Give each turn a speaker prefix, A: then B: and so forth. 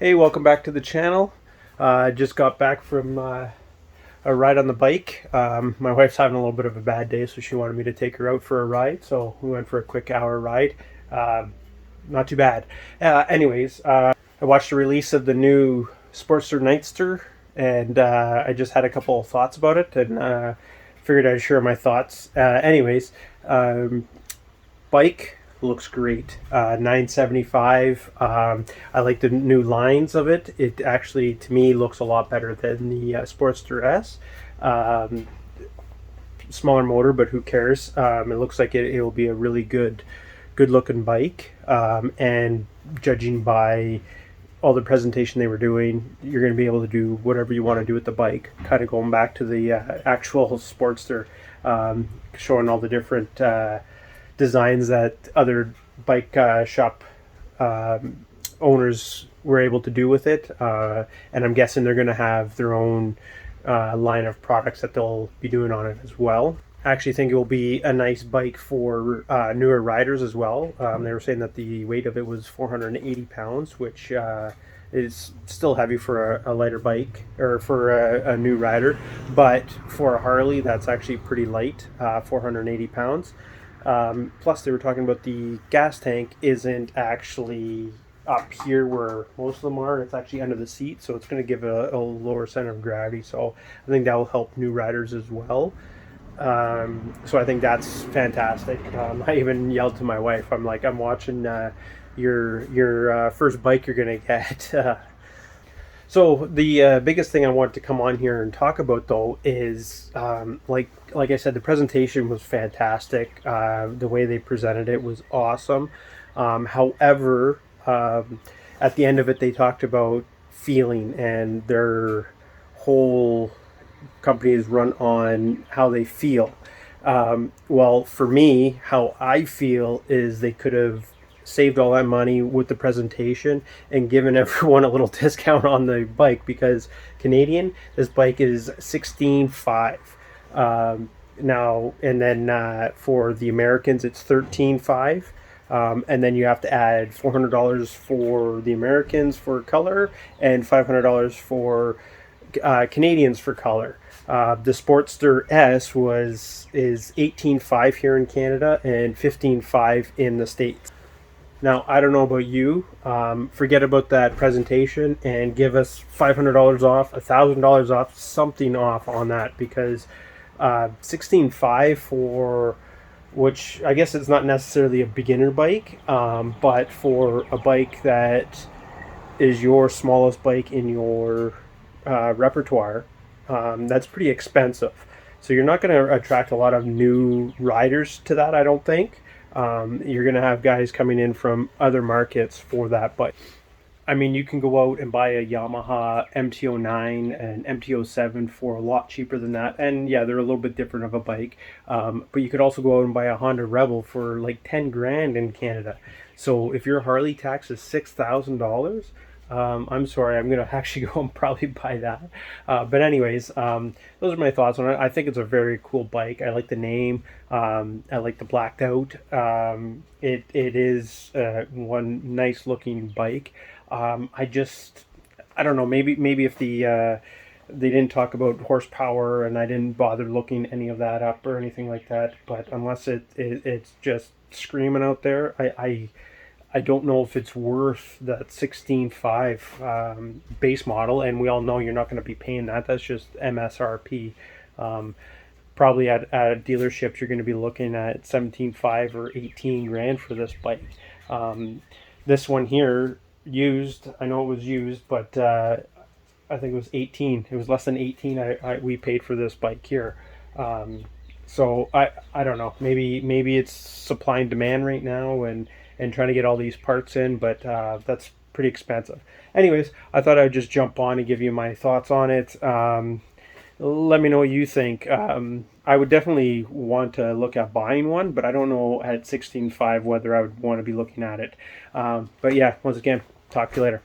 A: Hey, welcome back to the channel. I just got back from a ride on the bike. My wife's having a little bit of a bad day, so she wanted me to take her out for a ride. So we went for a quick hour ride. Not too bad. I watched the release of the new Sportster Nightster, and I just had a couple of thoughts about it, and figured I'd share my thoughts. Bike looks great. 975. I like the new lines of it. It actually, to me, looks a lot better than the Sportster S. Smaller motor, but who cares? It looks like it will be a really good looking bike. And judging by all the presentation they were doing, you're going to be able to do whatever you want to do with the bike. Kind of going back to the actual Sportster, showing all the different designs that other bike shop owners were able to do with it, and I'm guessing they're going to have their own line of products that they'll be doing on it as well. I actually think it will be a nice bike for newer riders as well. They were saying that the weight of it was 480 pounds, which is still heavy for a lighter bike or for a new rider, but for a Harley that's actually pretty light, 480 pounds. Plus they were talking about the gas tank isn't actually up here where most of them are. It's actually under the seat, so it's going to give a lower center of gravity, so I think that will help new riders as well. So I think that's fantastic. I even yelled to my wife, I'm like, I'm watching your first bike you're going to get. So the biggest thing I wanted to come on here and talk about, though, is like I said, the presentation was fantastic. The way they presented it was awesome. However, at the end of it, they talked about feeling, and their whole company is run on how they feel. Well, for me, how I feel is they could have saved all that money with the presentation and given everyone a little discount on the bike, because Canadian, this bike is 16.5 now, and then for the Americans it's 13.5, and then you have to add $400 for the Americans for color and $500 for Canadians for color. The Sportster S is 18.5 here in Canada and 15.5 in the States. Now, I don't know about you. Forget about that presentation and give us $500 off, $1,000 off, something off on that, because 16.5 for, which I guess it's not necessarily a beginner bike, but for a bike that is your smallest bike in your repertoire, that's pretty expensive. So you're not going to attract a lot of new riders to that, I don't think. You're going to have guys coming in from other markets for that bike. I mean, you can go out and buy a Yamaha MT-09 and MT-07 for a lot cheaper than that. And yeah, they're a little bit different of a bike. But you could also go out and buy a Honda Rebel for like 10 grand in Canada. So if your Harley tax is $6,000, I'm sorry, I'm going to actually go and probably buy that. But anyways, those are my thoughts on it. I think it's a very cool bike. I like the name. I like the blacked out. It is one nice looking bike. I don't know, maybe if they didn't talk about horsepower and I didn't bother looking any of that up or anything like that, but unless it's just screaming out there, I don't know if it's worth that 16.5 base model, and we all know you're not going to be paying that. That's just MSRP. Probably at dealerships you're going to be looking at 17.5 or 18 grand for this bike. This one here, used, I know it was used, but I think it was 18. It was less than 18 we paid for this bike here. So I don't know. Maybe it's supply and demand right now, and trying to get all these parts in, but that's pretty expensive. Anyways, I thought I'd just jump on and give you my thoughts on it. Let me know what you think. I would definitely want to look at buying one, but I don't know at 16.5 whether I would want to be looking at it. But yeah, once again, talk to you later.